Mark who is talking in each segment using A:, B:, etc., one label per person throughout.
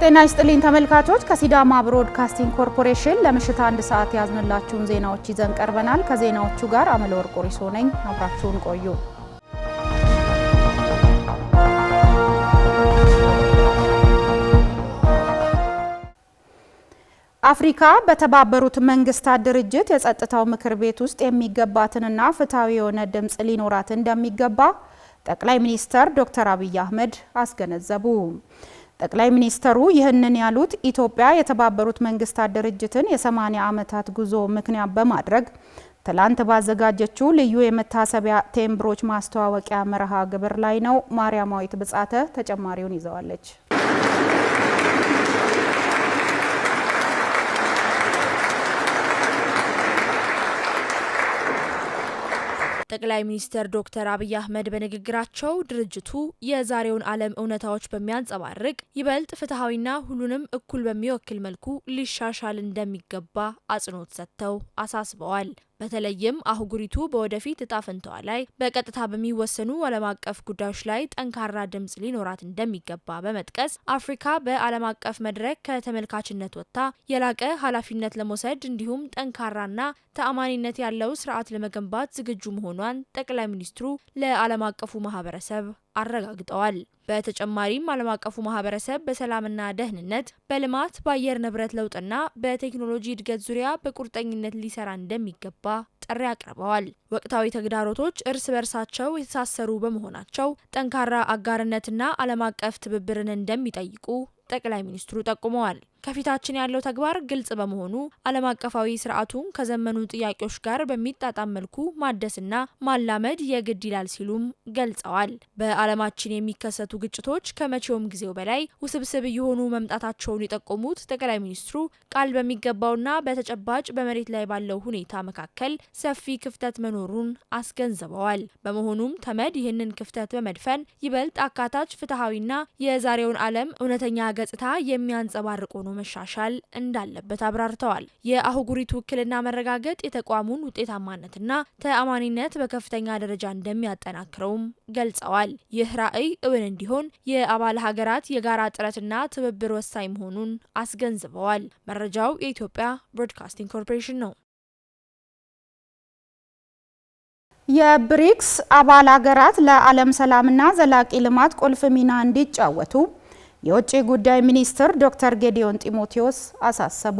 A: ጤና ይስጥልኝ ተመልካቾች ከሲዳማ ብሮድካስቲንግ ኮርፖሬሽን ለምሽት 1 ሰዓት ያዝንላችሁን ዜናዎች ይዘን ቀርበናል። ከዜናዎቹ ጋር አመለወርቅ ሪሶ ነኝ። አብራችሁን ቆዩ። አፍሪካ በተባበሩት መንግስታት ድርጅት የጸጥታው ምክር ቤት ውስጥ የሚገባትንና ፍትሃዊ የሆነ ድምጽ ሊኖራት እንደሚገባ ጠቅላይ ሚኒስትር ዶክተር አብይ አህመድ አስገነዘቡ። ጠቅላይ ሚኒስትሩ ይህንን ያሉት ኢትዮጵያ የተባበሩት መንግስታት ድርጅትን የ80 ዓመታት ጉዞ ምክንያት በማድረግ ትላንት ባዘጋጀችው ልዩ የመታሰቢያ ቴምብሮች ማስተዋወቂያ መርሃ ግብር ላይ ነው። ማርያማዊት ብጻተ ተጨማሪውን ይዘዋለች።
B: ጠቅላይ ሚኒስትር ዶክተር አብይ አህመድ በንግግራቸው ድርጅቱ የዛሬውን ዓለም እውነታዎች በሚያንጸባርቅ ይበልጥ ፍትሃዊና ሁሉንም እኩል በሚወክል መልኩ ሊሻሻል እንደሚገባ አጽንኦት ሰጥተው አሳስበዋል። በተለይም አህጉሪቱ በወደፊት እጣ ፈንታዋ ላይ በቀጥታ በሚወሰኑ ዓለም አቀፍ ጉዳዮች ላይ ጠንካራ ድምጽ ሊኖራት እንደሚገባ በመጥቀስ አፍሪካ በዓለም አቀፍ መድረክ ከተመልካችነት ወጥታ የላቀ ኃላፊነት ለመውሰድ እንዲሁም ጠንካራና ተአማኒነት ያለው ስርዓት ለመገንባት ዝግጁ መሆኗን ጠቅላይ ሚኒስትሩ ለዓለም አቀፉ ማህበረሰብ አረጋግጠዋል። በተጨማሪም ዓለም አቀፉ ማህበረሰብ በሰላምና ደህንነት፣ በልማት፣ በአየር ንብረት ለውጥና በቴክኖሎጂ እድገት ዙሪያ በቁርጠኝነት ሊሰራ እንደሚገባ ጥሪ አቅርበዋል። ወቅታዊ ተግዳሮቶች እርስ በርሳቸው የተሳሰሩ በመሆናቸው ጠንካራ አጋርነትና ዓለም አቀፍ ትብብርን እንደሚጠይቁ ጠቅላይ ሚኒስትሩ ጠቁመዋል። ከፊታችን ያለው ተግባር ግልጽ በመሆኑ ዓለም አቀፋዊ ስርዓቱን ከዘመኑ ጥያቄዎች ጋር በሚጣጣም መልኩ ማደስና ማላመድ የግድ ይላል ሲሉም ገልጸዋል። በዓለማችን የሚከሰቱ ግጭቶች ከመቼውም ጊዜው በላይ ውስብስብ እየሆኑ መምጣታቸውን የጠቆሙት ጠቅላይ ሚኒስትሩ ቃል በሚገባውና በተጨባጭ በመሬት ላይ ባለው ሁኔታ መካከል ሰፊ ክፍተት መኖሩን አስገንዝበዋል። በመሆኑም ተመድ ይህንን ክፍተት በመድፈን ይበልጥ አካታች፣ ፍትሃዊና የዛሬውን ዓለም እውነተኛ ገጽታ የሚያንጸባርቅ ሆኖ መሻሻል እንዳለበት አብራርተዋል። የአህጉሪቱ ውክልና መረጋገጥ የተቋሙን ውጤታማነትና ተአማኒነት በከፍተኛ ደረጃ እንደሚያጠናክረውም ገልጸዋል። ይህ ራዕይ እውን እንዲሆን የአባል ሀገራት የጋራ ጥረትና ትብብር ወሳኝ መሆኑን አስገንዝበዋል። መረጃው የኢትዮጵያ ብሮድካስቲንግ ኮርፖሬሽን ነው።
A: የብሪክስ አባል ሀገራት ለዓለም ሰላምና ዘላቂ ልማት ቁልፍ ሚና እንዲጫወቱ የውጭ ጉዳይ ሚኒስትር ዶክተር ጌዲዮን ጢሞቴዎስ አሳሰቡ።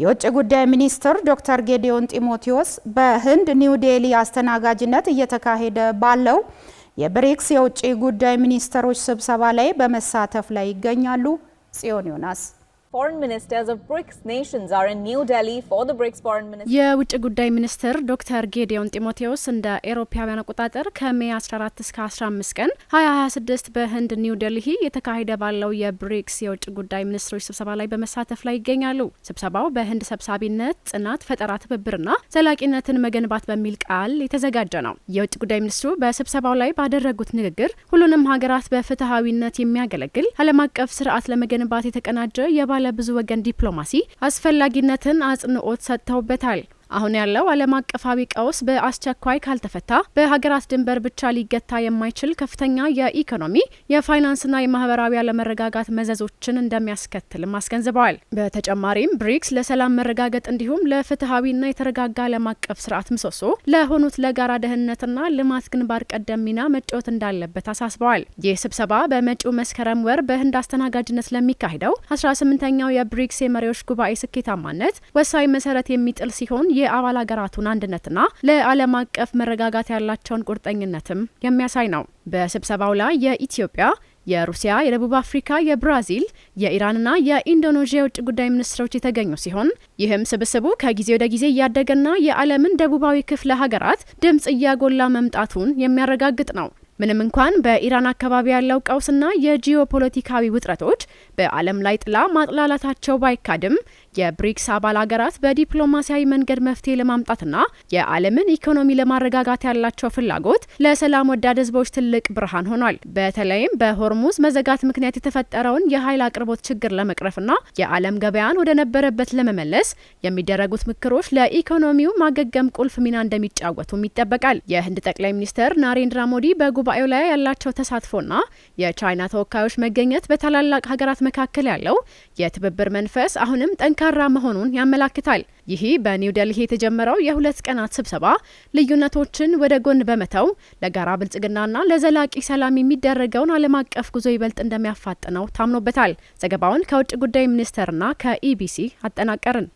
A: የውጭ ጉዳይ ሚኒስትር ዶክተር ጌዲዮን ጢሞቴዎስ በህንድ ኒው ዴሊ አስተናጋጅነት እየተካሄደ ባለው የብሪክስ የውጭ ጉዳይ ሚኒስትሮች ስብሰባ ላይ በመሳተፍ ላይ ይገኛሉ። ጽዮን ዮናስ
C: Foreign ministers of BRICS nations are in New Delhi for the BRICS foreign minister.
D: የውጭ ጉዳይ ሚኒስትር ዶክተር ጌዲዮን ጢሞቴዎስ እንደ ኤሮፓውያን አቆጣጠር ከሜይ 14 እስከ 15 ቀን 2026 በህንድ ኒው ዴሊ የተካሄደ ባለው የብሪክስ የውጭ ጉዳይ ሚኒስትሮች ስብሰባ ላይ በመሳተፍ ላይ ይገኛሉ። ስብሰባው በህንድ ሰብሳቢነት ጽናት፣ ፈጠራ፣ ትብብርና ዘላቂነትን መገንባት በሚል ቃል የተዘጋጀ ነው። የውጭ ጉዳይ ሚኒስትሩ በስብሰባው ላይ ባደረጉት ንግግር ሁሉንም ሀገራት በፍትሃዊነት የሚያገለግል ዓለም አቀፍ ስርዓት ለመገንባት የተቀናጀ ብዙ ወገን ዲፕሎማሲ አስፈላጊነትን አጽንኦት ሰጥተውበታል። አሁን ያለው ዓለም አቀፋዊ ቀውስ በአስቸኳይ ካልተፈታ በሀገራት ድንበር ብቻ ሊገታ የማይችል ከፍተኛ የኢኮኖሚ፣ የፋይናንስና የማህበራዊ አለመረጋጋት መዘዞችን እንደሚያስከትልም አስገንዝበዋል። በተጨማሪም ብሪክስ ለሰላም መረጋገጥ እንዲሁም ለፍትሃዊና የተረጋጋ ዓለም አቀፍ ስርዓት ምሰሶ ለሆኑት ለጋራ ደህንነትና ልማት ግንባር ቀደም ሚና መጫወት እንዳለበት አሳስበዋል። ይህ ስብሰባ በመጪው መስከረም ወር በህንድ አስተናጋጅነት ለሚካሄደው 18ኛው የብሪክስ የመሪዎች ጉባኤ ስኬታማነት ወሳኝ መሰረት የሚጥል ሲሆን የአባል ሀገራቱን አንድነትና ለዓለም አቀፍ መረጋጋት ያላቸውን ቁርጠኝነትም የሚያሳይ ነው። በስብሰባው ላይ የኢትዮጵያ፣ የሩሲያ፣ የደቡብ አፍሪካ፣ የብራዚል፣ የኢራንና የኢንዶኔዥያ የውጭ ጉዳይ ሚኒስትሮች የተገኙ ሲሆን ይህም ስብስቡ ከጊዜ ወደ ጊዜ እያደገና የዓለምን ደቡባዊ ክፍለ ሀገራት ድምጽ እያጎላ መምጣቱን የሚያረጋግጥ ነው። ምንም እንኳን በኢራን አካባቢ ያለው ቀውስና የጂኦፖለቲካዊ ውጥረቶች በዓለም ላይ ጥላ ማጥላላታቸው ባይካድም የብሪክስ አባል ሀገራት በዲፕሎማሲያዊ መንገድ መፍትሄ ለማምጣትና የዓለምን ኢኮኖሚ ለማረጋጋት ያላቸው ፍላጎት ለሰላም ወዳድ ህዝቦች ትልቅ ብርሃን ሆኗል። በተለይም በሆርሙዝ መዘጋት ምክንያት የተፈጠረውን የኃይል አቅርቦት ችግር ለመቅረፍና የዓለም ገበያን ወደ ነበረበት ለመመለስ የሚደረጉት ምክሮች ለኢኮኖሚው ማገገም ቁልፍ ሚና እንደሚጫወቱም ይጠበቃል። የህንድ ጠቅላይ ሚኒስትር ናሬንድራ ሞዲ በጉባኤ በጉባኤው ላይ ያላቸው ተሳትፎና የቻይና ተወካዮች መገኘት በታላላቅ ሀገራት መካከል ያለው የትብብር መንፈስ አሁንም ጠንካራ መሆኑን ያመላክታል። ይህ በኒው ዴልሂ የተጀመረው የ2 ቀናት ስብሰባ ልዩነቶችን ወደ ጎን በመተው ለጋራ ብልጽግናና ለዘላቂ ሰላም የሚደረገውን ዓለም አቀፍ ጉዞ ይበልጥ እንደሚያፋጥነው ታምኖበታል። ዘገባውን ከውጭ ጉዳይ ሚኒስቴርና ከኢቢሲ አጠናቀርን።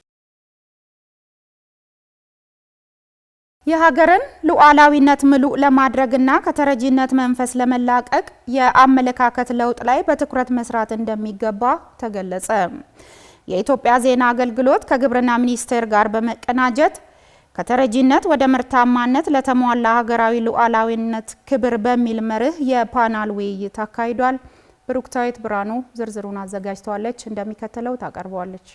A: የሀገርን ሉዓላዊነት ምሉእ ለማድረግና ከተረጂነት መንፈስ ለመላቀቅ የአመለካከት ለውጥ ላይ በትኩረት መስራት እንደሚገባ ተገለጸ። የኢትዮጵያ ዜና አገልግሎት ከግብርና ሚኒስቴር ጋር በመቀናጀት ከተረጂነት ወደ ምርታማነት ለተሟላ ሀገራዊ ሉዓላዊነት ክብር በሚል መርህ የፓናል ውይይት አካሂዷል። ብሩክታዊት ብርሃኑ ዝርዝሩን አዘጋጅተዋለች፣ እንደሚከተለው ታቀርበዋለች።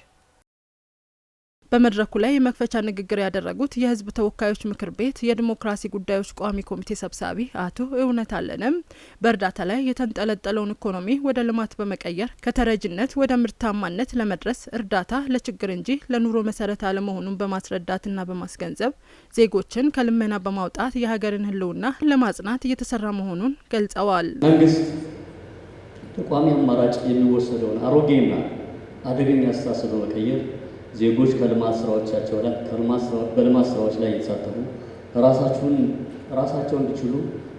E: በመድረኩ ላይ የመክፈቻ ንግግር ያደረጉት የሕዝብ ተወካዮች ምክር ቤት የዲሞክራሲ ጉዳዮች ቋሚ ኮሚቴ ሰብሳቢ አቶ እውነት አለነም በእርዳታ ላይ የተንጠለጠለውን ኢኮኖሚ ወደ ልማት በመቀየር ከተረጂነት ወደ ምርታማነት ለመድረስ እርዳታ ለችግር እንጂ ለኑሮ መሰረት አለመሆኑን በማስረዳትና በማስገንዘብ ዜጎችን ከልመና በማውጣት የሀገርን ሕልውና ለማጽናት እየተሰራ መሆኑን ገልጸዋል።
F: መንግስት ተቋሚ አማራጭ የሚወሰደውን አሮጌና አደገኛ አስተሳሰብ በመቀየር ዜጎች በልማት ስራዎች ላይ እየተሳተፉ ራሳቸውን እንዲችሉ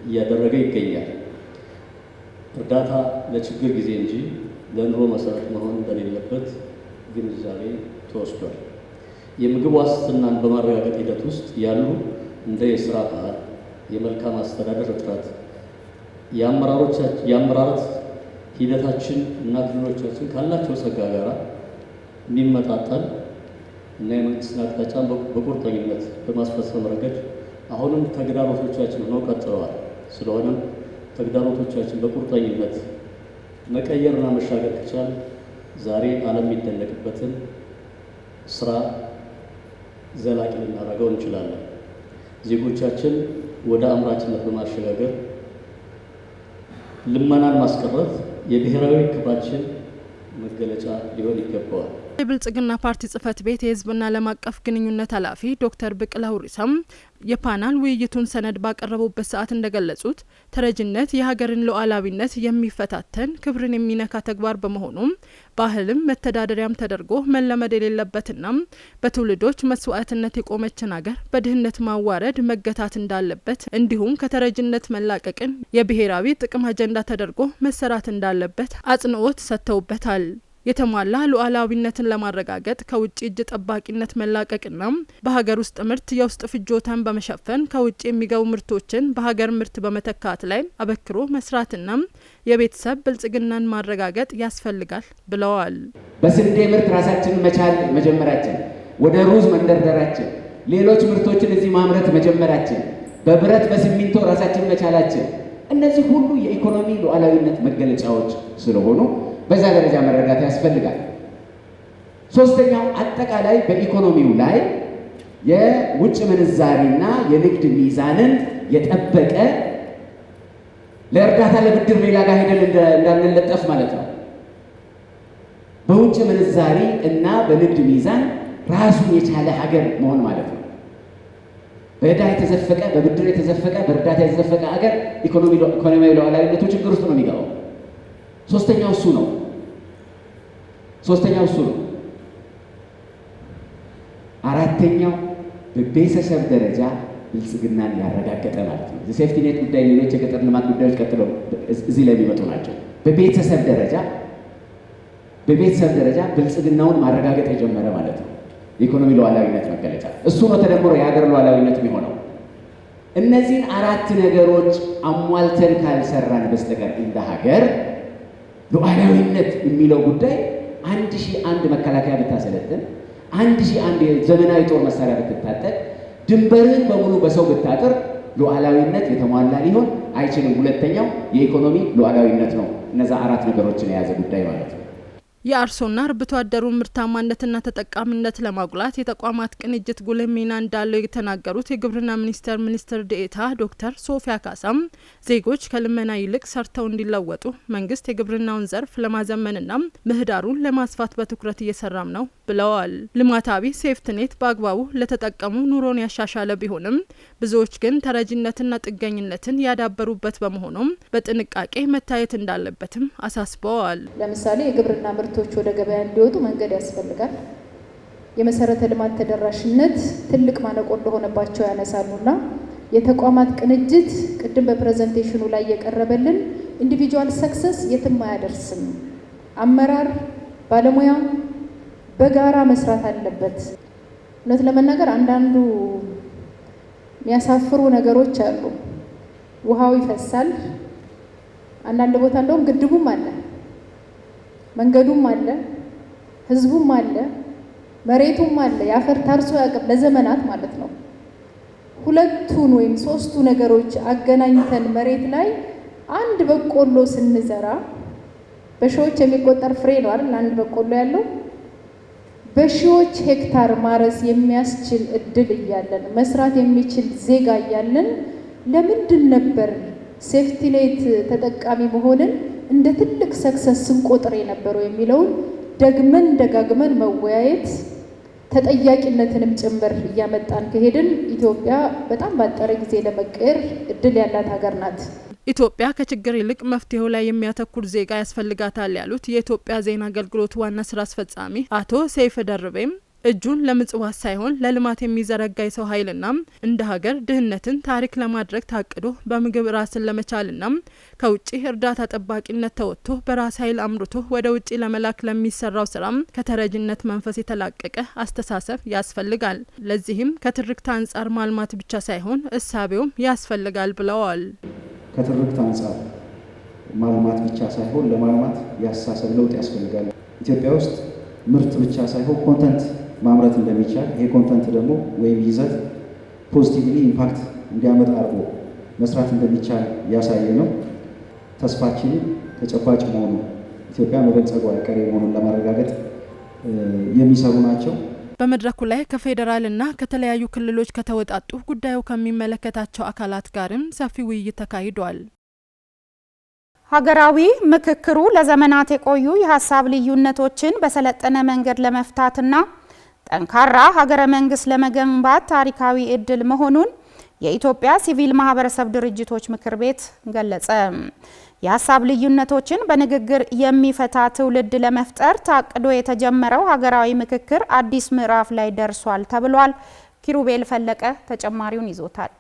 F: እያደረገ ይገኛል። እርዳታ ለችግር ጊዜ እንጂ ለኑሮ መሰረት መሆን እንደሌለበት ግንዛቤ ተወስዷል። የምግብ ዋስትናን በማረጋገጥ ሂደት ውስጥ ያሉ እንደ የስራ ባህል፣ የመልካም አስተዳደር እጥረት፣ የአመራረት ሂደታችን እና ክልሎቻችን ካላቸው ጸጋ ጋር የሚመጣጠን እና የመንግስትን አቅጣጫን በቁርጠኝነት በማስፈጸም ረገድ አሁንም ተግዳሮቶቻችን ሆነው ቀጥለዋል። ስለሆነም ተግዳሮቶቻችን በቁርጠኝነት መቀየርና መሻገር ከቻል ዛሬ ዓለም የሚደነቅበትን ስራ ዘላቂ ልናደርገው እንችላለን። ዜጎቻችን ወደ አምራችነት በማሸጋገር ልመናን ማስቀረት የብሔራዊ ግባችን መገለጫ ሊሆን ይገባዋል።
E: የብልጽግና ፓርቲ ጽህፈት ቤት የህዝብና ዓለም አቀፍ ግንኙነት ኃላፊ ዶክተር ብቅላ ሁሪሳም የፓናል ውይይቱን ሰነድ ባቀረቡበት ሰዓት እንደገለጹት ተረጂነት የሀገርን ሉዓላዊነት የሚፈታተን ክብርን የሚነካ ተግባር በመሆኑም ባህልም መተዳደሪያም ተደርጎ መለመድ የሌለበትና በትውልዶች መስዋዕትነት የቆመችን ሀገር በድህነት ማዋረድ መገታት እንዳለበት እንዲሁም ከተረጂነት መላቀቅን የብሔራዊ ጥቅም አጀንዳ ተደርጎ መሰራት እንዳለበት አጽንኦት ሰጥተውበታል። የተሟላ ሉዓላዊነትን ለማረጋገጥ ከውጭ እጅ ጠባቂነት መላቀቅና በሀገር ውስጥ ምርት የውስጥ ፍጆታን በመሸፈን ከውጭ የሚገቡ ምርቶችን በሀገር ምርት በመተካት ላይ አበክሮ መስራትና የቤተሰብ ብልጽግናን ማረጋገጥ ያስፈልጋል ብለዋል።
G: በስንዴ ምርት ራሳችንን መቻል መጀመራችን፣ ወደ ሩዝ መንደርደራችን፣ ሌሎች ምርቶችን እዚህ ማምረት መጀመራችን፣ በብረት በሲሚንቶ ራሳችንን መቻላችን፣ እነዚህ ሁሉ የኢኮኖሚ ሉዓላዊነት መገለጫዎች ስለሆኑ በዛ ደረጃ መረዳት ያስፈልጋል። ሶስተኛው አጠቃላይ በኢኮኖሚው ላይ የውጭ ምንዛሪና የንግድ ሚዛንን የጠበቀ ለእርዳታ ለብድር ሌላ ጋር ሄደን እንዳንለጠፍ ማለት ነው። በውጭ ምንዛሪ እና በንግድ ሚዛን ራሱን የቻለ ሀገር መሆን ማለት ነው። በዕዳ የተዘፈቀ፣ በብድር የተዘፈቀ፣ በእርዳታ የተዘፈቀ ሀገር ኢኮኖሚያዊ ሉዓላዊነቱ ችግር ውስጥ ነው የሚገባው። ሶስተኛው እሱ ነው። አራተኛው በቤተሰብ ደረጃ ብልጽግናን ያረጋገጠ ማለት ነው። የሴፍቲ ኔት ጉዳይ፣ ሌሎች የገጠር ልማት ጉዳዮች ቀጥለው እዚህ ላይ የሚመጡ ናቸው። በቤተሰብ ደረጃ ብልጽግናውን ማረጋገጥ የጀመረ ማለት ነው። የኢኮኖሚ ሉዓላዊነት መገለጫ እሱ ነው። ተደምሮ የሀገር ሉዓላዊነት የሚሆነው እነዚህን አራት ነገሮች አሟልተን ካልሰራን በስተቀር እንደ ሀገር ሉዓላዊነት የሚለው ጉዳይ 1001 መከላከያ ብታሰለጥን፣ 1001 ዘመናዊ ጦር መሳሪያ ብትታጠቅ፣ ድንበርን በሙሉ በሰው ብታጥር ሉዓላዊነት የተሟላ ሊሆን አይችልም። ሁለተኛው የኢኮኖሚ ሉዓላዊነት ነው። እነዛ አራት ነገሮችን የያዘ ጉዳይ ማለት ነው።
E: የአርሶና አርብቶ አደሩን ምርታማነትና ተጠቃሚነት ለማጉላት የተቋማት ቅንጅት ጉልህ ሚና እንዳለው የተናገሩት የግብርና ሚኒስትር ዴኤታ ዶክተር ሶፊያ ካሳም ዜጎች ከልመና ይልቅ ሰርተው እንዲለወጡ መንግስት የግብርናውን ዘርፍ ለማዘመንና ምህዳሩን ለማስፋት በትኩረት እየሰራም ነው ብለዋል። ልማታዊ ሴፍትኔት በአግባቡ ለተጠቀሙ ኑሮን ያሻሻለ ቢሆንም ብዙዎች ግን ተረጂነትና ጥገኝነትን ያዳበሩበት በመሆኑም በጥንቃቄ መታየት እንዳለበትም አሳስበዋል።
H: ለምሳሌ የግብርና ምርቶች ወደ ገበያ እንዲወጡ መንገድ ያስፈልጋል። የመሰረተ ልማት ተደራሽነት ትልቅ ማነቆ እንደሆነባቸው ያነሳሉና የተቋማት ቅንጅት ቅድም በፕሬዘንቴሽኑ ላይ የቀረበልን ኢንዲቪጁዋል ሰክሰስ የትም አያደርስም። አመራር ባለሙያ በጋራ መስራት አለበት። እውነት ለመናገር አንዳንዱ የሚያሳፍሩ ነገሮች አሉ። ውሃው ይፈሳል። አንዳንድ ቦታ እንደውም ግድቡም አለ፣ መንገዱም አለ፣ ህዝቡም አለ፣ መሬቱም አለ። ያፈር ታርሶ ያቀብ ለዘመናት ማለት ነው። ሁለቱን ወይም ሶስቱ ነገሮች አገናኝተን መሬት ላይ አንድ በቆሎ ስንዘራ በሺዎች የሚቆጠር ፍሬ ነው አይደል? አንድ በቆሎ ያለው በሺዎች ሄክታር ማረስ የሚያስችል እድል እያለን መስራት የሚችል ዜጋ እያለን ለምንድን ነበር ሴፍቲኔት ተጠቃሚ መሆንን እንደ ትልቅ ሰክሰስ ስንቆጥር የነበረው የሚለውን ደግመን ደጋግመን መወያየት ተጠያቂነትንም ጭምር እያመጣን ከሄድን ኢትዮጵያ በጣም ባጠረ ጊዜ ለመቀየር እድል ያላት ሀገር ናት።
E: ኢትዮጵያ ከችግር ይልቅ መፍትሄው ላይ የሚያተኩር ዜጋ ያስፈልጋታል ያሉት የኢትዮጵያ ዜና አገልግሎት ዋና ስራ አስፈጻሚ አቶ ሰይፈ ደርቤም እጁን ለምጽዋት ሳይሆን ለልማት የሚዘረጋ የሰው ኃይልና እንደ ሀገር ድህነትን ታሪክ ለማድረግ ታቅዶ በምግብ ራስን ለመቻልና ከውጪ እርዳታ ጠባቂነት ተወጥቶ በራስ ኃይል አምርቶ ወደ ውጪ ለመላክ ለሚሰራው ስራ ከተረጅነት መንፈስ የተላቀቀ አስተሳሰብ ያስፈልጋል። ለዚህም ከትርክት አንጻር ማልማት ብቻ ሳይሆን እሳቤውም ያስፈልጋል ብለዋል።
I: ከትርክት አንጻር ማልማት ብቻ ሳይሆን ለማልማት ያስተሳሰብ ለውጥ ያስፈልጋል። ኢትዮጵያ ውስጥ ምርት ብቻ ሳይሆን ኮንተንት ማምረት እንደሚቻል፣ ይሄ ኮንተንት ደግሞ ወይም ይዘት ፖዚቲቭሊ ኢምፓክት እንዲያመጣ አድርጎ መስራት እንደሚቻል ያሳየ ነው። ተስፋችን ተጨባጭ መሆኑ ኢትዮጵያ መበልጸጓ አይቀሬ መሆኑን ለማረጋገጥ የሚሰሩ ናቸው።
E: በመድረኩ ላይ ከፌዴራልና ከተለያዩ ክልሎች ከተወጣጡ ጉዳዩ ከሚመለከታቸው አካላት ጋርም ሰፊ ውይይት ተካሂዷል።
A: ሀገራዊ ምክክሩ ለዘመናት የቆዩ የሀሳብ ልዩነቶችን በሰለጠነ መንገድ ለመፍታትና ጠንካራ ሀገረ መንግስት ለመገንባት ታሪካዊ እድል መሆኑን የኢትዮጵያ ሲቪል ማህበረሰብ ድርጅቶች ምክር ቤት ገለጸ። የሀሳብ ልዩነቶችን በንግግር የሚፈታ ትውልድ ለመፍጠር ታቅዶ የተጀመረው ሀገራዊ ምክክር አዲስ ምዕራፍ ላይ ደርሷል ተብሏል። ኪሩቤል ፈለቀ ተጨማሪውን ይዞታል።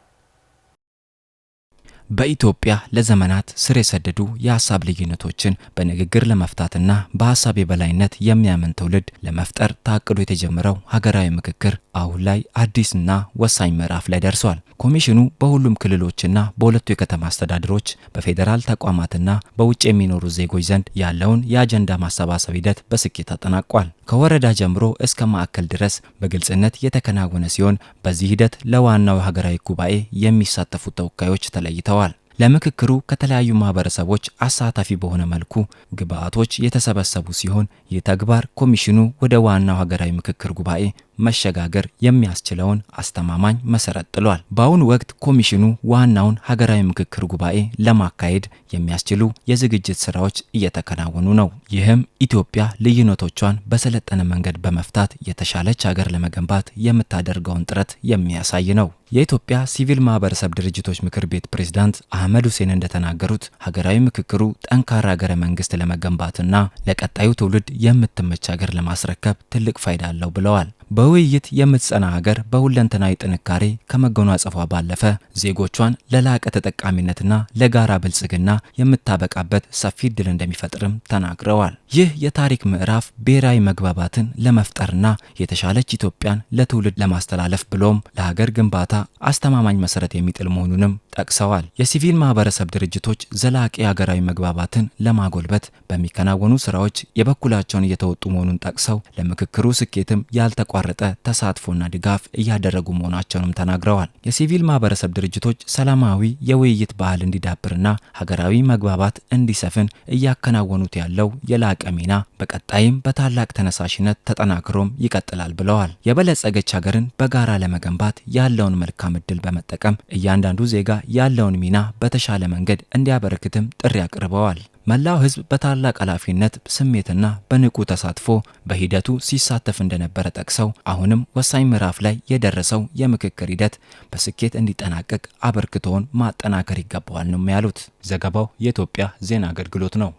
J: በኢትዮጵያ ለዘመናት ስር የሰደዱ የሀሳብ ልዩነቶችን በንግግር ለመፍታትና በሀሳብ የበላይነት የሚያምን ትውልድ ለመፍጠር ታቅዶ የተጀመረው ሀገራዊ ምክክር አሁን ላይ አዲስና ወሳኝ ምዕራፍ ላይ ደርሷል። ኮሚሽኑ በሁሉም ክልሎችና በሁለቱ የከተማ አስተዳደሮች በፌዴራል ተቋማትና በውጭ የሚኖሩ ዜጎች ዘንድ ያለውን የአጀንዳ ማሰባሰብ ሂደት በስኬት አጠናቋል። ከወረዳ ጀምሮ እስከ ማዕከል ድረስ በግልጽነት የተከናወነ ሲሆን በዚህ ሂደት ለዋናው ሀገራዊ ጉባኤ የሚሳተፉ ተወካዮች ተለይተዋል። ለምክክሩ ከተለያዩ ማህበረሰቦች አሳታፊ በሆነ መልኩ ግብአቶች የተሰበሰቡ ሲሆን ይህ ተግባር ኮሚሽኑ ወደ ዋናው ሀገራዊ ምክክር ጉባኤ መሸጋገር የሚያስችለውን አስተማማኝ መሰረት ጥሏል። በአሁኑ ወቅት ኮሚሽኑ ዋናውን ሀገራዊ ምክክር ጉባኤ ለማካሄድ የሚያስችሉ የዝግጅት ስራዎች እየተከናወኑ ነው። ይህም ኢትዮጵያ ልዩነቶቿን በሰለጠነ መንገድ በመፍታት የተሻለች ሀገር ለመገንባት የምታደርገውን ጥረት የሚያሳይ ነው። የኢትዮጵያ ሲቪል ማህበረሰብ ድርጅቶች ምክር ቤት ፕሬዝዳንት አህመድ ሁሴን እንደተናገሩት ሀገራዊ ምክክሩ ጠንካራ ሀገረ መንግስት ለመገንባትና ለቀጣዩ ትውልድ የምትመች ሀገር ለማስረከብ ትልቅ ፋይዳ አለው ብለዋል። በውይይት የምትጸና ሀገር በሁለንተናዊ ጥንካሬ ከመጎናጸፏ ባለፈ ዜጎቿን ለላቀ ተጠቃሚነትና ለጋራ ብልጽግና የምታበቃበት ሰፊ እድል እንደሚፈጥርም ተናግረዋል። ይህ የታሪክ ምዕራፍ ብሔራዊ መግባባትን ለመፍጠርና የተሻለች ኢትዮጵያን ለትውልድ ለማስተላለፍ ብሎም ለሀገር ግንባታ አስተማማኝ መሰረት የሚጥል መሆኑንም ጠቅሰዋል። የሲቪል ማህበረሰብ ድርጅቶች ዘላቂ ሀገራዊ መግባባትን ለማጎልበት በሚከናወኑ ስራዎች የበኩላቸውን እየተወጡ መሆኑን ጠቅሰው ለምክክሩ ስኬትም ያልተቋረጠ ተሳትፎና ድጋፍ እያደረጉ መሆናቸውንም ተናግረዋል። የሲቪል ማህበረሰብ ድርጅቶች ሰላማዊ የውይይት ባህል እንዲዳብርና ሀገራዊ መግባባት እንዲሰፍን እያከናወኑት ያለው የላቀ ሚና በቀጣይም በታላቅ ተነሳሽነት ተጠናክሮም ይቀጥላል ብለዋል። የበለጸገች ሀገርን በጋራ ለመገንባት ያለውን መልካም እድል በመጠቀም እያንዳንዱ ዜጋ ያለውን ሚና በተሻለ መንገድ እንዲያበረክትም ጥሪ አቅርበዋል። መላው ህዝብ በታላቅ ኃላፊነት ስሜትና በንቁ ተሳትፎ በሂደቱ ሲሳተፍ እንደነበረ ጠቅሰው አሁንም ወሳኝ ምዕራፍ ላይ የደረሰው የምክክር ሂደት በስኬት እንዲጠናቀቅ አበርክቶውን ማጠናከር ይገባዋል ነው ያሉት። ዘገባው የኢትዮጵያ ዜና አገልግሎት ነው።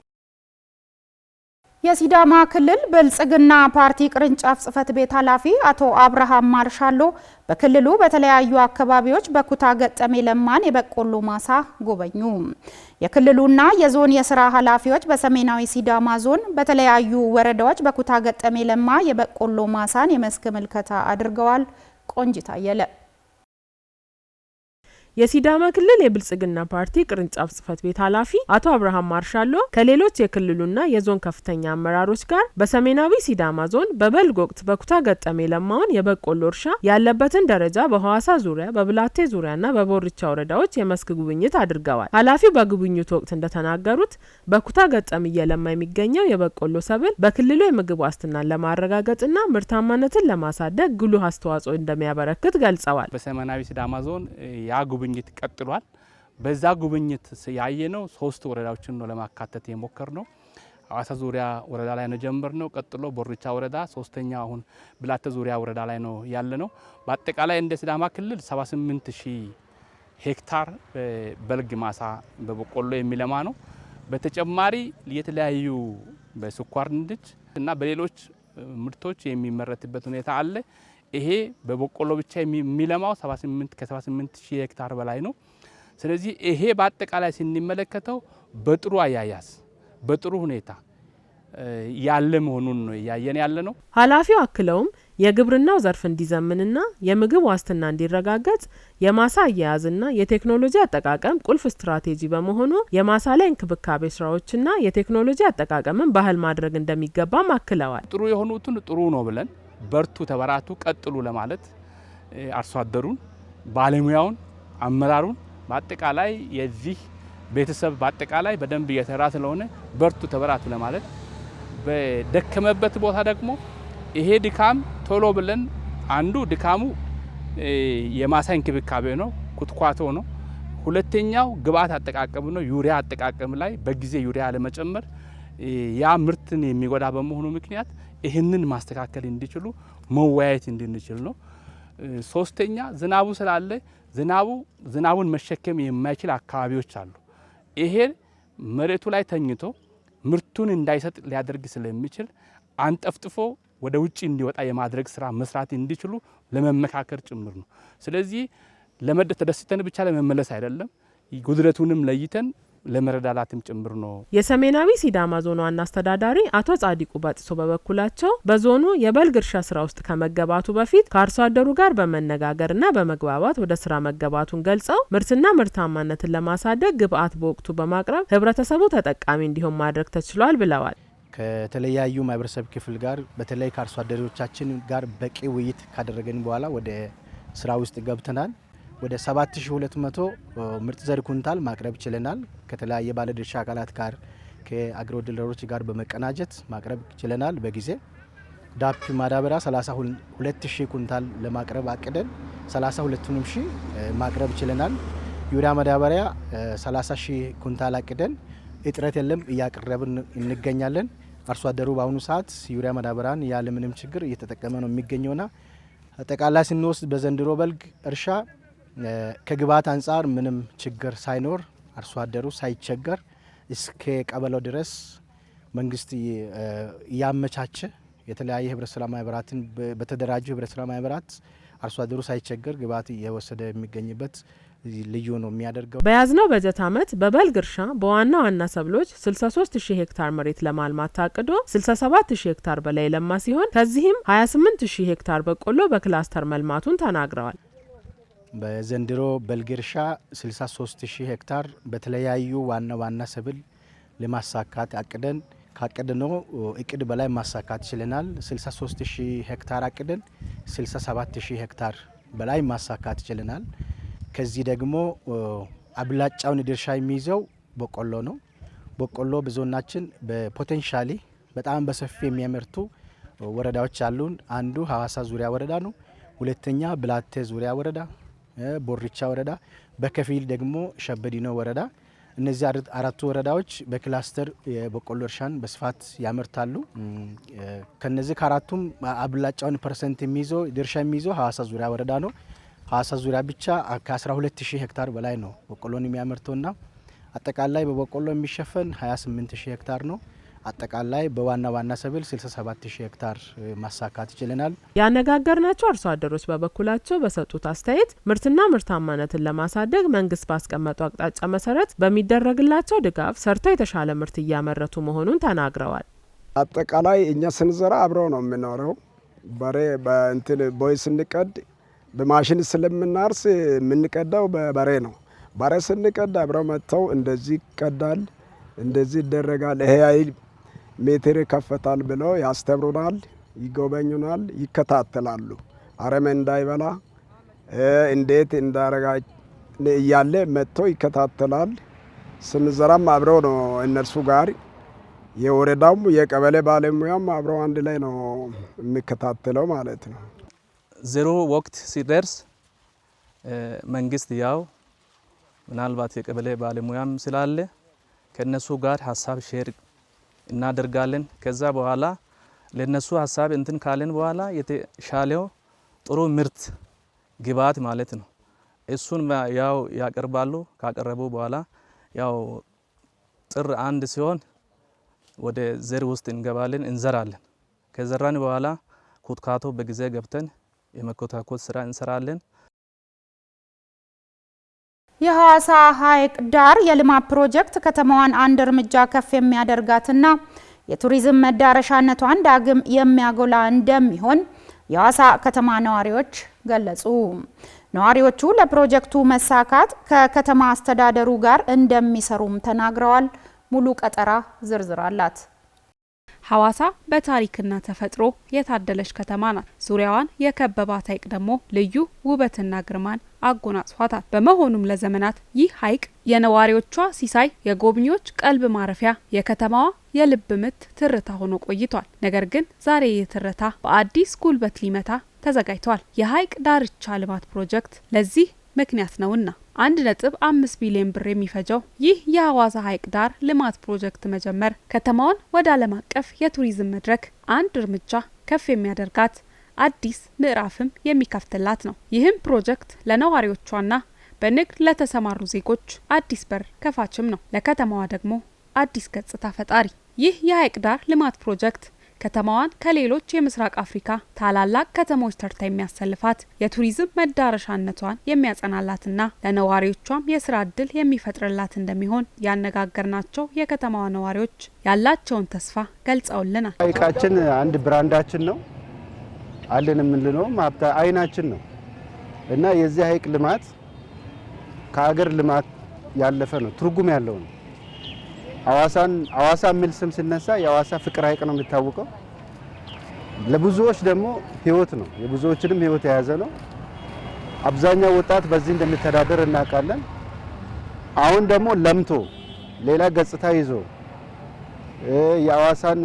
A: የሲዳማ ክልል ብልጽግና ፓርቲ ቅርንጫፍ ጽህፈት ቤት ኃላፊ አቶ አብርሃም ማርሻሎ በክልሉ በተለያዩ አካባቢዎች በኩታ ገጠሜ ለማን የበቆሎ ማሳ ጎበኙ። የክልሉና የዞን የስራ ኃላፊዎች በሰሜናዊ ሲዳማ ዞን በተለያዩ ወረዳዎች በኩታ ገጠሜ ለማ የበቆሎ ማሳን የመስክ ምልከታ አድርገዋል። ቆንጂት አየለ
K: የሲዳማ ክልል የብልጽግና ፓርቲ ቅርንጫፍ ጽህፈት ቤት ኃላፊ አቶ አብርሃም ማርሻሎ ከሌሎች የክልሉና የዞን ከፍተኛ አመራሮች ጋር በሰሜናዊ ሲዳማ ዞን በበልግ ወቅት በኩታ ገጠሜ ለማውን የበቆሎ እርሻ ያለበትን ደረጃ በሐዋሳ ዙሪያ በብላቴ ዙሪያና በቦርቻ ወረዳዎች የመስክ ጉብኝት አድርገዋል። ኃላፊው በጉብኝቱ ወቅት እንደተናገሩት በኩታ ገጠም እየለማ የሚገኘው የበቆሎ ሰብል በክልሉ የምግብ ዋስትናን ለማረጋገጥና ምርታማነትን ለማሳደግ ጉልህ አስተዋጽኦ እንደሚያበረክት ገልጸዋል።
L: በሰሜናዊ ሲዳማ ዞን ጉብኝት ቀጥሏል። በዛ ጉብኝት ያየነው 3 ወረዳዎችን ነው ለማካተት የሞከር ነው። ሐዋሳ ዙሪያ ወረዳ ላይ ነው ጀምርነው። ቀጥሎ ቦርቻ ወረዳ፣ ሶስተኛው አሁን ብላቴ ዙሪያ ወረዳ ላይ ነው ያለነው። በአጠቃላይ እንደ ሲዳማ ክልል 78000 ሄክታር በልግ ማሳ በበቆሎ የሚለማ ነው። በተጨማሪ የተለያዩ በስኳር ንድጅ እና በሌሎች ምርቶች የሚመረትበት ሁኔታ አለ። ይሄ በበቆሎ ብቻ የሚለማው ከ78000 ሄክታር በላይ ነው። ስለዚህ ይሄ በአጠቃላይ ስንመለከተው በጥሩ አያያዝ በጥሩ ሁኔታ ያለ መሆኑን ነው ያየን ያለ ነው።
K: ኃላፊው አክለውም የግብርናው ዘርፍ እንዲዘምንና የምግብ ዋስትና እንዲረጋገጥ የማሳ አያያዝና የቴክኖሎጂ አጠቃቀም ቁልፍ ስትራቴጂ በመሆኑ የማሳ ላይ እንክብካቤ ስራዎችና የቴክኖሎጂ አጠቃቀምን ባህል ማድረግ እንደሚገባም አክለዋል።
L: ጥሩ የሆኑትን ጥሩ ነው ብለን በርቱ፣ ተበራቱ፣ ቀጥሉ ለማለት አርሶ አደሩን፣ ባለሙያውን፣ አመራሩን በአጠቃላይ የዚህ ቤተሰብ በአጠቃላይ በደንብ እየሰራ ስለሆነ በርቱ፣ ተበራቱ ለማለት በደከመበት ቦታ ደግሞ ይሄ ድካም ቶሎ ብለን አንዱ ድካሙ የማሳ እንክብካቤ ነው፣ ኩትኳቶ ነው። ሁለተኛው ግብአት አጠቃቀም ነው። ዩሪያ አጠቃቀም ላይ በጊዜ ዩሪያ ለመጨመር ያ ምርትን የሚጎዳ በመሆኑ ምክንያት ይህንን ማስተካከል እንዲችሉ መወያየት እንድንችል ነው። ሶስተኛ ዝናቡ ስላለ ዝናቡን መሸከም የማይችል አካባቢዎች አሉ። ይሄ መሬቱ ላይ ተኝቶ ምርቱን እንዳይሰጥ ሊያደርግ ስለሚችል አንጠፍጥፎ ወደ ውጪ እንዲወጣ የማድረግ ስራ መስራት እንዲችሉ ለመመካከር ጭምር ነው። ስለዚህ ተደስተን ብቻ ለመመለስ አይደለም፣ ጉድለቱንም ለይተን ለመረዳዳትም ጭምር ነው።
K: የሰሜናዊ ሲዳማ ዞን ዋና አስተዳዳሪ አቶ ጻዲቁ ባጢሶ በበኩላቸው በዞኑ የበልግ እርሻ ስራ ውስጥ ከመገባቱ በፊት ከአርሶ አደሩ ጋር በመነጋገርና በመግባባት ወደ ስራ መገባቱን ገልጸው ምርትና ምርታማነትን ለማሳደግ ግብአት በወቅቱ በማቅረብ ህብረተሰቡ ተጠቃሚ እንዲሆን ማድረግ ተችሏል ብለዋል።
M: ከተለያዩ ማህበረሰብ ክፍል ጋር በተለይ ከአርሶ አደሮቻችን ጋር በቂ ውይይት ካደረገን በኋላ ወደ ስራ ውስጥ ገብተናል። ወደ 7200 ምርጥ ዘር ኩንታል ማቅረብ ችለናል። ከተለያየ ባለድርሻ አካላት ጋር ከአግሮ ዲለሮች ጋር በመቀናጀት ማቅረብ ችለናል። በጊዜ ዳፕ ማዳበሪያ 32000 ኩንታል ለማቅረብ አቅደን 32000 ማቅረብ ችለናል። ዩሪያ ማዳበሪያ 30000 ኩንታል አቅደን እጥረት የለም እያቀረብን እንገኛለን። አርሶ አደሩ በአሁኑ ሰዓት ዩሪያ ማዳበሪያን ያለምንም ችግር እየተጠቀመ ነው የሚገኘውና አጠቃላይ ስንወስድ በዘንድሮ በልግ እርሻ ከግብአት አንጻር ምንም ችግር ሳይኖር አርሶ አደሩ ሳይቸገር እስከ ቀበሌው ድረስ መንግስት እያመቻቸ የተለያየ ህብረት ስራ ማህበራትን በተደራጁ ህብረት ስራ ማህበራት አርሶ አደሩ ሳይቸገር ግብአት እየወሰደ የሚገኝበት ልዩ ነው የሚያደርገው።
K: በያዝነው በጀት ዓመት በበልግ እርሻ በዋና ዋና ሰብሎች 63000 ሄክታር መሬት ለማልማት ታቅዶ 67000 ሄክታር በላይ ለማ ሲሆን ከዚህም 28000 ሄክታር በቆሎ በክላስተር መልማቱን ተናግረዋል።
M: በዘንድሮ በልግ እርሻ 63000 ሄክታር በተለያዩ ዋና ሰብል ለማሳካት አቅደን ካቀድነው እቅድ በላይ ማሳካት ችለናል። 63000 ሄክታር አቅደን 67000 ሄክታር በላይ ማሳካት ችለናል። ከዚህ ደግሞ አብላጫውን ድርሻ የሚይዘው በቆሎ ነው። በቆሎ በዞናችን በፖቴንሻሊ በጣም በሰፊ የሚያመርቱ ወረዳዎች አሉን። አንዱ ሀዋሳ ዙሪያ ወረዳ ነው። ሁለተኛ ብላቴ ዙሪያ ወረዳ፣ ቦሪቻ ወረዳ፣ በከፊል ደግሞ ሸበዲኖ ወረዳ። እነዚህ አራቱ ወረዳዎች በክላስተር የበቆሎ እርሻን በስፋት ያመርታሉ። ከነዚህ ከአራቱም አብላጫውን ፐርሰንት የሚይዘው ድርሻ የሚይዘው ሀዋሳ ዙሪያ ወረዳ ነው። ሀዋሳ ዙሪያ ብቻ ከ12000 ሄክታር በላይ ነው በቆሎን የሚያመርተውና አጠቃላይ በበቆሎ የሚሸፈን 28000 ሄክታር ነው። አጠቃላይ በዋና ሰብል 67000 ሄክታር ማሳካት ይችላል።
K: ያነጋገርናቸው አርሶ አደሮች በበኩላቸው በሰጡት አስተያየት ምርትና ምርታማነትን ለማሳደግ መንግስት ባስቀመጠው አቅጣጫ መሰረት በሚደረግላቸው ድጋፍ ሰርተው የተሻለ ምርት እያመረቱ መሆኑን ተናግረዋል።
N: አጠቃላይ እኛ ስንዘራ አብረው ነው የምኖረው። በሬ በእንትን ቦይ ስንቀድ በማሽን ስለምናርስ የምንቀዳው በበሬ ነው። በሬ ስንቀድ አብረው መጥተው እንደዚህ ይቀዳል፣ እንደዚህ ይደረጋል፣ ይሄ አይል ሜትር ይከፈታል ብለው ያስተምሩናል፣ ይጎበኙናል፣ ይከታተላሉ። አረም እንዳይበላ እንዴት እንዳረጋ እያለ መጥቶ ይከታተላል። ስንዘራም አብረው ነው እነርሱ ጋር የወረዳውም የቀበሌ ባለሙያም አብረው አንድ ላይ ነው የሚከታተለው ማለት ነው።
O: ዜሮ ወቅት ሲደርስ መንግስት ያው ምናልባት የቀበሌ ባለሙያም ስላለ ከነሱ ጋር ሀሳብ ሼር እናደርጋለን። ከዛ በኋላ ለነሱ ሀሳብ እንትን ካለን በኋላ የተሻለው ጥሩ ምርት ግብዓት ማለት ነው እሱን ያው ያቀርባሉ። ካቀረቡ በኋላ ያው ጥር 1 ሲሆን ወደ ዘር ውስጥ እንገባለን፣ እንዘራለን። ከዘራን በኋላ ኩትካቶ በጊዜ ገብተን የመኮታኮት ስራ እንሰራለን።
A: የሐዋሳ ሐይቅ ዳር የልማት ፕሮጀክት ከተማዋን አንድ እርምጃ ከፍ የሚያደርጋትና የቱሪዝም መዳረሻነቷን ዳግም የሚያጎላ እንደሚሆን የሐዋሳ ከተማ ነዋሪዎች ገለጹ። ነዋሪዎቹ ለፕሮጀክቱ መሳካት ከከተማ አስተዳደሩ ጋር እንደሚሰሩም ተናግረዋል። ሙሉ ቀጠራ ዝርዝር አላት።
P: ሐዋሳ በታሪክና ተፈጥሮ የታደለች ከተማ ናት። ዙሪያዋን የከበባት ሐይቅ ደግሞ ልዩ ውበትና ግርማን አጎናጽፏታል። በመሆኑም ለዘመናት ይህ ሐይቅ የነዋሪዎቿ ሲሳይ፣ የጎብኚዎች ቀልብ ማረፊያ፣ የከተማዋ የልብ ምት ትርታ ሆኖ ቆይቷል። ነገር ግን ዛሬ የትርታ በአዲስ ጉልበት ሊመታ ተዘጋጅቷል። የሐይቅ ዳርቻ ልማት ፕሮጀክት ለዚህ ምክንያት ነውና 1.5 ቢሊዮን ብር የሚፈጀው ይህ የሐዋሳ ሐይቅ ዳር ልማት ፕሮጀክት መጀመር ከተማዋን ወደ ዓለም አቀፍ የቱሪዝም መድረክ አንድ እርምጃ ከፍ የሚያደርጋት አዲስ ምዕራፍም የሚከፍትላት ነው። ይህም ፕሮጀክት ለነዋሪዎቿና በንግድ ለተሰማሩ ዜጎች አዲስ በር ከፋችም ነው። ለከተማዋ ደግሞ አዲስ ገጽታ ፈጣሪ። ይህ የሐይቅ ዳር ልማት ፕሮጀክት ከተማዋን ከሌሎች የምስራቅ አፍሪካ ታላላቅ ከተሞች ተርታ የሚያሰልፋት የቱሪዝም መዳረሻነቷን የሚያጸናላትና ለነዋሪዎቿም የስራ እድል የሚፈጥርላት እንደሚሆን ያነጋገርናቸው የከተማዋ ነዋሪዎች ያላቸውን ተስፋ ገልጸውልናል።
Q: ሐይቃችን አንድ ብራንዳችን ነው፣ አለን የምንለው ሀብታ አይናችን ነው እና የዚህ ሐይቅ ልማት ከሀገር ልማት ያለፈ ነው፣ ትርጉም ያለው ነው። ሐዋሳ የሚል ስም ሲነሳ የሐዋሳ ፍቅር ሐይቅ ነው የሚታወቀው። ለብዙዎች ደግሞ ህይወት ነው፣ የብዙዎችንም ህይወት የያዘ ነው። አብዛኛው ወጣት በዚህ እንደሚተዳደር እናውቃለን። አሁን ደግሞ ለምቶ ሌላ ገጽታ ይዞ የሐዋሳን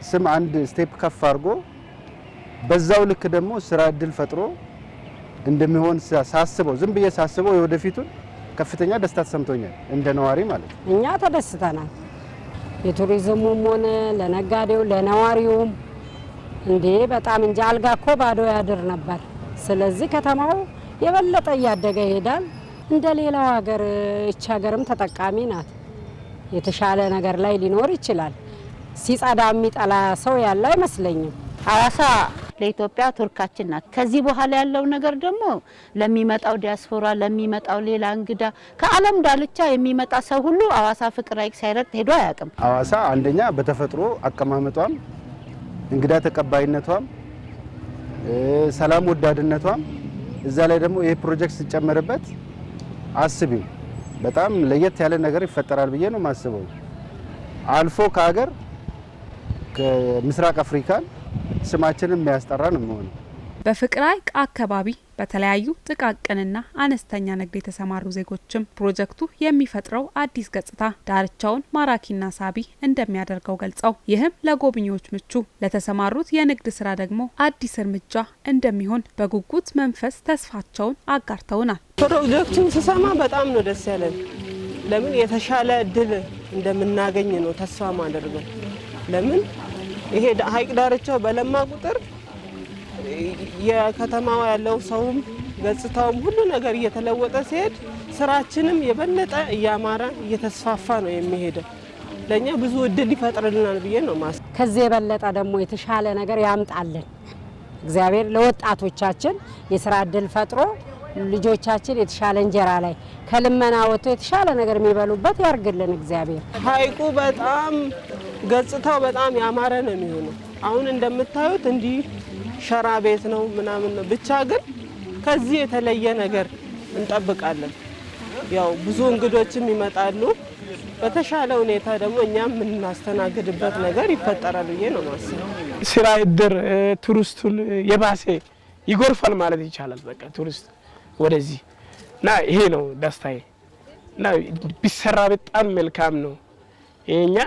Q: ስም አንድ ስቴፕ ከፍ አድርጎ በዛው ልክ ደግሞ ስራ እድል ፈጥሮ እንደሚሆን ሳስበው ዝም ብዬ ሳስበው የወደፊቱን ከፍተኛ ደስታ ተሰምቶኛል እንደ ነዋሪ ማለት ነው።
R: እኛ ተደስተናል። የቱሪዝሙም ሆነ ለነጋዴው ለነዋሪውም እንዴ በጣም እንጂ አልጋ እኮ ባዶ ያድር ነበር። ስለዚህ ከተማው የበለጠ እያደገ ይሄዳል። እንደ ሌላው ሀገር እቺ ሀገርም ተጠቃሚ ናት። የተሻለ ነገር ላይ ሊኖር ይችላል። ሲጸዳ የሚጠላ ሰው ያለ አይመስለኝም።
S: ሐዋሳ ለኢትዮጵያ ቱርካችን ናት። ከዚህ በኋላ ያለው ነገር ደግሞ ለሚመጣው ዲያስፖራ ለሚመጣው ሌላ እንግዳ ከዓለም ዳርቻ የሚመጣ ሰው ሁሉ ሐዋሳ ፍቅር ሐይቅ ሳይረግጥ ሄዶ አያውቅም።
Q: ሐዋሳ አንደኛ በተፈጥሮ አቀማመጧም እንግዳ ተቀባይነቷም ሰላም ወዳድነቷም እዛ ላይ ደግሞ ይሄ ፕሮጀክት ሲጨመርበት አስቢው በጣም ለየት ያለ ነገር ይፈጠራል ብዬ ነው ማስበው። አልፎ ከሀገር ከምስራቅ አፍሪካን ስማችንን የሚያስጠራ ነው የሚሆነው።
P: በፍቅር ሐይቅ አካባቢ በተለያዩ ጥቃቅንና አነስተኛ ንግድ የተሰማሩ ዜጎችም ፕሮጀክቱ የሚፈጥረው አዲስ ገጽታ ዳርቻውን ማራኪና ሳቢ እንደሚያደርገው ገልጸው ይህም ለጎብኚዎች ምቹ፣ ለተሰማሩት የንግድ ስራ ደግሞ አዲስ እርምጃ እንደሚሆን በጉጉት መንፈስ ተስፋቸውን አጋርተውናል።
T: ፕሮጀክቱን ስሰማ በጣም ነው ደስ ያለን። ለምን የተሻለ እድል እንደምናገኝ ነው ተስፋ ማደርገው። ለምን ይሄ ሐይቅ ዳርቻው በለማ ቁጥር የከተማው ያለው ሰውም ገጽታውም ሁሉ ነገር እየተለወጠ ሲሄድ ስራችንም የበለጠ እያማረ እየተስፋፋ ነው የሚሄደው። ለኛ ብዙ እድል ይፈጥርልናል ብዬ ነው ማስ
R: ከዚህ የበለጠ ደግሞ የተሻለ ነገር ያምጣልን እግዚአብሔር። ለወጣቶቻችን የስራ እድል ፈጥሮ ልጆቻችን የተሻለ እንጀራ ላይ ከልመና ወጥቶ የተሻለ ነገር የሚበሉበት ያርግልን እግዚአብሔር።
T: ሐይቁ በጣም ገጽታው በጣም ያማረ ነው የሚሆነው። አሁን እንደምታዩት እንዲህ ሸራ ቤት ነው ምናምን ነው። ብቻ ግን ከዚህ የተለየ ነገር እንጠብቃለን። ያው ብዙ እንግዶችም ይመጣሉ። በተሻለ ሁኔታ ደግሞ እኛም የምናስተናግድበት ነገር ይፈጠራል ብዬ ነው ማስበው።
U: ስራ እድር ቱሪስቱን የባሰ ይጎርፋል ማለት ይቻላል። በቃ ቱሪስት ወደዚህ እና ይሄ ነው ደስታዬ እና ቢሰራ በጣም መልካም ነው። ይሄኛ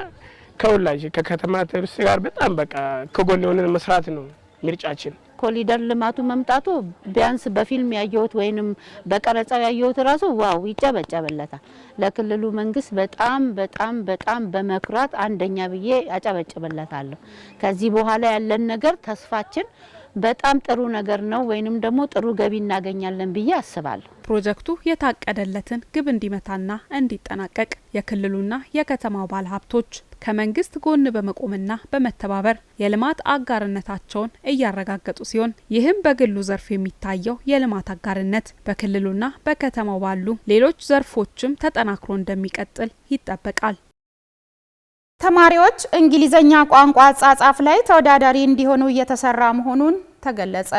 U: ከሁላችን ከከተማ ቱሪስት ጋር በጣም በቃ ከጎን ሆነን መስራት ነው ምርጫችን።
S: ኮሪደር ልማቱ መምጣቱ ቢያንስ በፊልም ያየሁት ወይንም በቀረጻው ያየሁት ራሱ ዋው ይጨበጨበለታል። ለክልሉ መንግስት በጣም በጣም በጣም በመኩራት አንደኛ ብዬ አጨበጭበለታለሁ። ከዚህ በኋላ ያለን ነገር ተስፋችን በጣም ጥሩ ነገር ነው ወይንም ደግሞ ጥሩ ገቢ እናገኛለን ብዬ አስባለሁ።
P: ፕሮጀክቱ የታቀደለትን ግብ እንዲመታና እንዲጠናቀቅ የክልሉና የከተማው ባለሀብቶች ከመንግስት ጎን በመቆምና በመተባበር የልማት አጋርነታቸውን እያረጋገጡ ሲሆን ይህም በግሉ ዘርፍ የሚታየው የልማት አጋርነት በክልሉና በከተማው ባሉ ሌሎች ዘርፎችም ተጠናክሮ እንደሚቀጥል ይጠበቃል።
A: ተማሪዎች እንግሊዘኛ ቋንቋ አጻጻፍ ላይ ተወዳዳሪ እንዲሆኑ እየተሰራ መሆኑን ተገለጸ።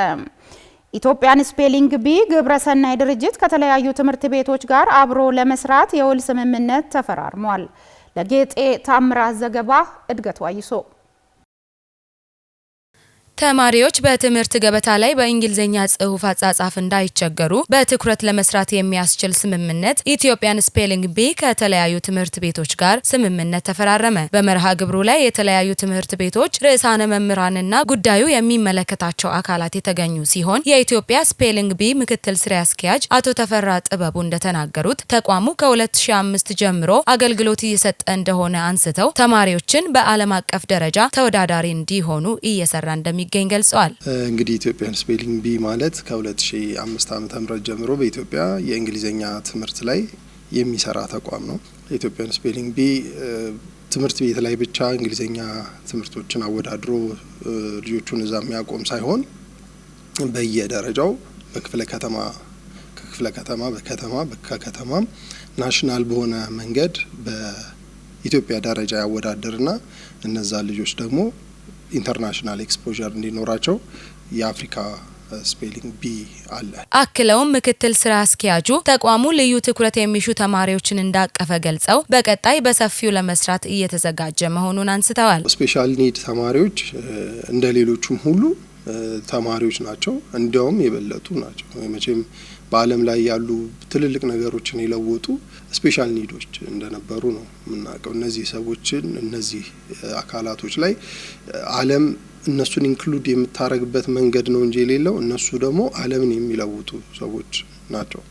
A: ኢትዮጵያን ስፔሊንግ ቢ ግብረሰናይ ድርጅት ከተለያዩ ትምህርት ቤቶች ጋር አብሮ ለመስራት የውል ስምምነት ተፈራርሟል። ለጌጤ ታምራት ዘገባ እድገት ዋይሶ።
B: ተማሪዎች በትምህርት ገበታ ላይ በእንግሊዝኛ ጽሑፍ አጻጻፍ እንዳይቸገሩ በትኩረት ለመስራት የሚያስችል ስምምነት ኢትዮጵያን ስፔሊንግ ቢ ከተለያዩ ትምህርት ቤቶች ጋር ስምምነት ተፈራረመ። በመርሃ ግብሩ ላይ የተለያዩ ትምህርት ቤቶች ርዕሳነ መምህራንና ጉዳዩ የሚመለከታቸው አካላት የተገኙ ሲሆን የኢትዮጵያ ስፔሊንግ ቢ ምክትል ስራ አስኪያጅ አቶ ተፈራ ጥበቡ እንደተናገሩት ተቋሙ ከ2005 ጀምሮ አገልግሎት እየሰጠ እንደሆነ አንስተው ተማሪዎችን በዓለም አቀፍ ደረጃ ተወዳዳሪ እንዲሆኑ እየሰራ እንደሚገኝ ገልጸዋል።
V: እንግዲህ ኢትዮጵያን ስፔሊንግ ቢ ማለት ከ2005 ዓ.ም ጀምሮ በኢትዮጵያ የእንግሊዝኛ ትምህርት ላይ የሚሰራ ተቋም ነው። ኢትዮጵያን ስፔሊንግ ቢ ትምህርት ቤት ላይ ብቻ እንግሊዝኛ ትምህርቶችን አወዳድሮ ልጆቹን እዛ የሚያቆም ሳይሆን በየደረጃው በክፍለ ከተማ በከተማም ናሽናል በሆነ መንገድ በኢትዮጵያ ደረጃ ያወዳደርና እነዛ ልጆች ደግሞ ኢንተርናሽናል ኤክስፖዠር እንዲኖራቸው የአፍሪካ ስፔሊንግ ቢ አለ።
B: አክለውም ምክትል ስራ አስኪያጁ ተቋሙ ልዩ ትኩረት የሚሹ ተማሪዎችን እንዳቀፈ ገልጸው በቀጣይ በሰፊው ለመስራት እየተዘጋጀ መሆኑን አንስተዋል።
V: ስፔሻል ኒድ ተማሪዎች እንደ ሌሎቹም ሁሉ ተማሪዎች ናቸው፣ እንዲያውም የበለጡ ናቸው። መቼም በዓለም ላይ ያሉ ትልልቅ ነገሮችን የለወጡ ስፔሻል ኒዶች እንደነበሩ ነው የምናውቀው። እነዚህ ሰዎችን እነዚህ አካላቶች ላይ ዓለም እነሱን ኢንክሉድ የምታረግበት መንገድ ነው እንጂ የሌለው እነሱ ደግሞ ዓለምን የሚለውጡ ሰዎች ናቸው።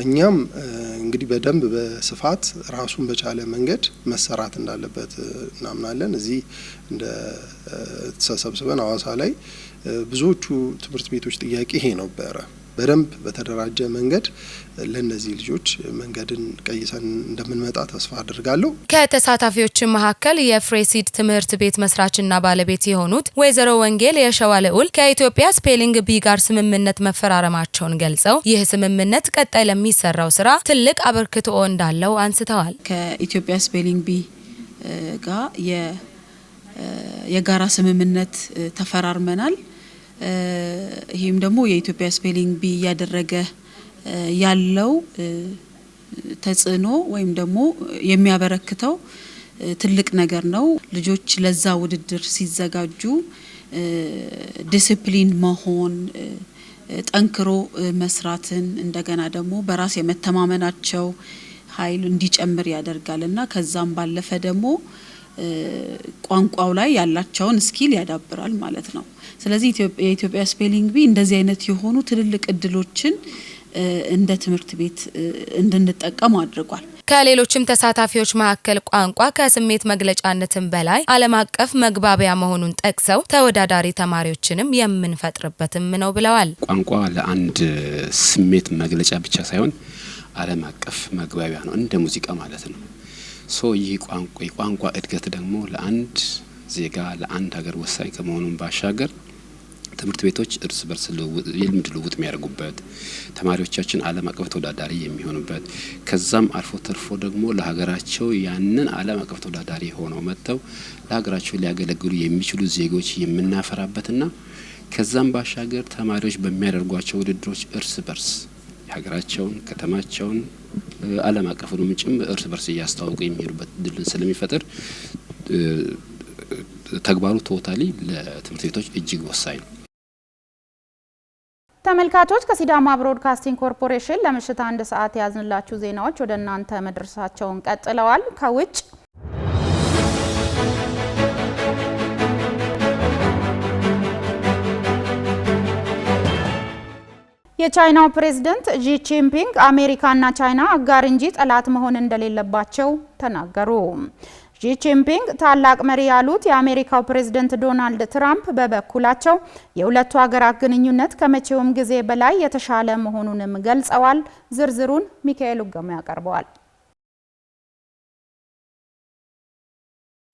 V: እኛም እንግዲህ በደንብ በስፋት ራሱን በቻለ መንገድ መሰራት እንዳለበት እናምናለን። እዚህ እንደ ተሰብስበን ሐዋሳ ላይ ብዙዎቹ ትምህርት ቤቶች ጥያቄ ይሄ ነበረ። በደንብ በተደራጀ መንገድ ለነዚህ ልጆች መንገድን ቀይሰን እንደምንመጣ ተስፋ አድርጋለሁ።
B: ከተሳታፊዎች መካከል የፍሬሲድ ትምህርት ቤት መስራችና ባለቤት የሆኑት ወይዘሮ ወንጌል የሸዋለኡል ከኢትዮጵያ ስፔሊንግ ቢ ጋር ስምምነት መፈራረማቸውን ገልጸው ይህ ስምምነት ቀጣይ ለሚሰራው ስራ ትልቅ አበርክቶ እንዳለው አንስተዋል።
W: ከኢትዮጵያ ስፔሊንግ ቢ ጋር የጋራ ስምምነት ተፈራርመናል።
C: ይሄም ደግሞ የኢትዮጵያ ስፔሊንግ ቢ ያደረገ ያለው ተጽዕኖ ወይም ደግሞ የሚያበረክተው ትልቅ ነገር ነው። ልጆች ለዛ ውድድር ሲዘጋጁ ዲሲፕሊን መሆን ጠንክሮ መስራትን እንደገና ደግሞ በራስ የመተማመናቸው ኃይል እንዲጨምር ያደርጋልና ከዛም ባለፈ ደግሞ ቋንቋው ላይ ያላቸውን ስኪል ያዳብራል ማለት ነው። ስለዚህ የኢትዮጵያ ስፔሊንግ ቢ እንደዚህ አይነት የሆኑ ትልልቅ እድሎችን እንደ ትምህርት ቤት እንድንጠቀም አድርጓል።
D: ከሌሎችም ተሳታፊዎች መካከል ቋንቋ ከስሜት መግለጫነትን በላይ ዓለም አቀፍ መግባቢያ መሆኑን ጠቅሰው ተወዳዳሪ ተማሪዎችንም የምንፈጥርበትም ነው ብለዋል።
W: ቋንቋ ለአንድ ስሜት መግለጫ ብቻ ሳይሆን ዓለም አቀፍ መግባቢያ ነው፣ እንደ ሙዚቃ ማለት ነው። ይህ ቋንቋ እድገት ደግሞ ለአንድ ዜጋ ለአንድ ሀገር ወሳኝ ከመሆኑን ባሻገር ትምህርት ቤቶች እርስ በርስ የልምድ ልውውጥ የሚያደርጉበት ተማሪዎቻችን ዓለም አቀፍ ተወዳዳሪ የሚሆኑበት ከዛም አልፎ ተርፎ ደግሞ ለሀገራቸው ያንን ዓለም አቀፍ ተወዳዳሪ ሆነው መጥተው ለሀገራቸው ሊያገለግሉ የሚችሉ ዜጎች የምናፈራበትና ከዛም ባሻገር ተማሪዎች በሚያደርጓቸው ውድድሮች እርስ በርስ ሀገራቸውን ከተማቸውን ዓለም አቀፉንም ጭምር እርስ በርስ እያስተዋወቁ የሚሄዱበት ድልን ስለሚፈጥር ተግባሩ ቶታሊ ለትምህርት ቤቶች እጅግ ወሳኝ ነው።
A: ተመልካቾች ከሲዳማ ብሮድካስቲንግ ኮርፖሬሽን ለምሽት 1 ሰዓት ያዝንላችሁ ዜናዎች ወደ እናንተ መድረሳቸውን ቀጥለዋል። ከውጭ የቻይናው ፕሬዝዳንት ዢ ጂንፒንግ አሜሪካና ቻይና አጋር እንጂ ጠላት መሆን እንደሌለባቸው ተናገሩ። ዢ ጂንፒንግ ታላቅ መሪ ያሉት የአሜሪካው ፕሬዝዳንት ዶናልድ ትራምፕ በበኩላቸው የሁለቱ ሀገራት ግንኙነት ከመቼውም ጊዜ በላይ የተሻለ መሆኑንም ገልጸዋል። ዝርዝሩን ሚካኤል ውገሙ ያቀርበዋል።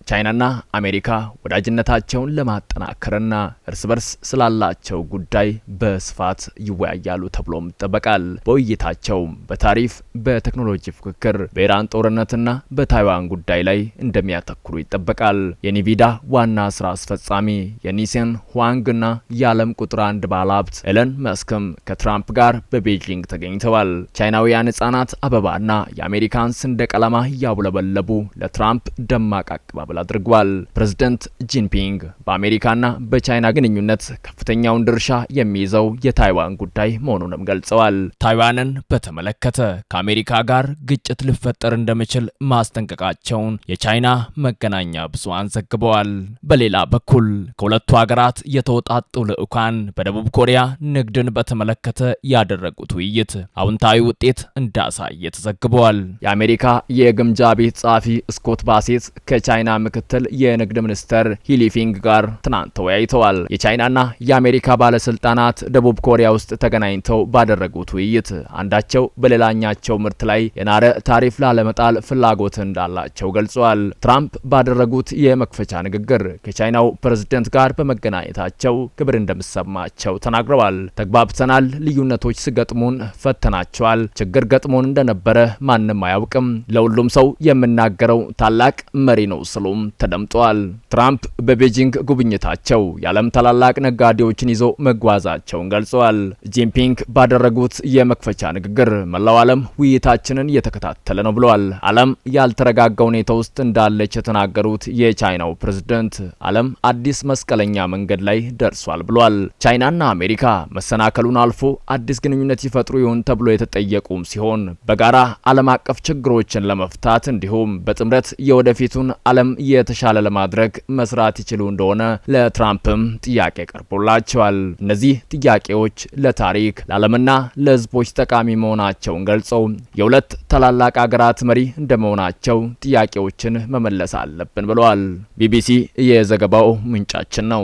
X: ቻይናና አሜሪካ ወዳጅነታቸውን ለማጠናከርና እርስ በርስ ስላላቸው ጉዳይ በስፋት ይወያያሉ ተብሎም ይጠበቃል። በውይይታቸው በታሪፍ፣ በቴክኖሎጂ ፉክክር፣ በኢራን ጦርነትና በታይዋን ጉዳይ ላይ እንደሚያተኩሩ ይጠበቃል። የኒቪዳ ዋና ስራ አስፈጻሚ የኒሴን ሁዋንግና የዓለም ቁጥር 1 ባለሀብት ኤለን መስክም ከትራምፕ ጋር በቤጂንግ ተገኝተዋል። ቻይናውያን ህጻናት አበባና የአሜሪካን ሰንደቅ ዓላማ እያውለበለቡ ለትራምፕ ደማቅ አቀባበል አድርጓል። ፕሬዝዳንት ጂንፒንግ በአሜሪካና በቻይና ግንኙነት ከፍተኛውን ድርሻ የሚይዘው የታይዋን ጉዳይ መሆኑንም ገልጸዋል። ታይዋንን በተመለከተ ከአሜሪካ ጋር ግጭት ሊፈጠር እንደሚችል ማስጠንቀቃቸውን የቻይና መገናኛ ብዙሃን ዘግበዋል። በሌላ በኩል ከሁለቱ ሀገራት የተወጣጡ ልዑካን በደቡብ ኮሪያ ንግድን በተመለከተ ያደረጉት ውይይት አዎንታዊ ውጤት እንዳሳየ ተዘግበዋል። የአሜሪካ የግምጃ ቤት ጸሐፊ ስኮት ባሴት ከቻይና ምክትል የንግድ ሚኒስተር ሂሊፊንግ ጋር ትናንት ተወያይተዋል። የቻይናና የአሜሪካ ባለስልጣናት ደቡብ ኮሪያ ውስጥ ተገናኝተው ባደረጉት ውይይት አንዳቸው በሌላኛቸው ምርት ላይ የናረ ታሪፍ ላለመጣል ፍላጎት እንዳላቸው ገልጸዋል። ትራምፕ ባደረጉት የመክፈቻ ንግግር ከቻይናው ፕሬዝዳንት ጋር በመገናኘታቸው ክብር እንደሚሰማቸው ተናግረዋል። ተግባብተናል፣ ልዩነቶች ሲገጥሙን ፈተናቸዋል፣ ችግር ገጥሞን እንደነበረ ማንም አያውቅም፣ ለሁሉም ሰው የምናገረው ታላቅ መሪ ነው ሲሉም ተደምጧል። ትራምፕ በቤጂንግ ጉብኝታቸው የዓለም ታላላቅ ነጋዴዎችን ይዘው መጓዛቸውን ገልጸዋል። ጂንፒንግ ባደረጉት የመክፈቻ ንግግር መላው ዓለም ውይይታችንን እየተከታተለ ነው ብለዋል። ዓለም ያልተረጋጋ ሁኔታ ውስጥ እንዳለች የተናገሩት የቻይናው ፕሬዝዳንት ዓለም አዲስ መስቀለኛ መንገድ ላይ ደርሷል ብለዋል። ቻይናና አሜሪካ መሰናከሉን አልፎ አዲስ ግንኙነት ይፈጥሩ ይሆን ተብሎ የተጠየቁም ሲሆን በጋራ ዓለም አቀፍ ችግሮችን ለመፍታት እንዲሁም በጥምረት የወደፊቱን ዓለም የተሻለ ለማድረግ መስራት ይችሉ እንደሆነ ለትራምፕም ጥያቄ ቀርቦላቸዋል። እነዚህ ጥያቄዎች ለታሪክ ለዓለምና ለሕዝቦች ጠቃሚ መሆናቸውን ገልጸው የሁለት ታላላቅ ሀገራት መሪ እንደመሆናቸው ጥያቄዎችን መመለስ አለብን ብለዋል። ቢቢሲ የዘገባው ምንጫችን ነው።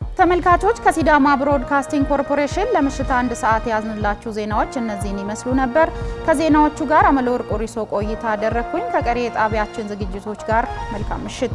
A: ተመልካቾች ከሲዳማ ብሮድካስቲንግ ኮርፖሬሽን ለምሽት 1 ሰዓት ያዝንላችሁ ዜናዎች እነዚህን ይመስሉ ነበር። ከዜናዎቹ ጋር አመለወርቅ ኦሪሶ ቆይታ አደረኩኝ። ከቀሪ የጣቢያችን ዝግጅቶች ጋር መልካም ምሽት።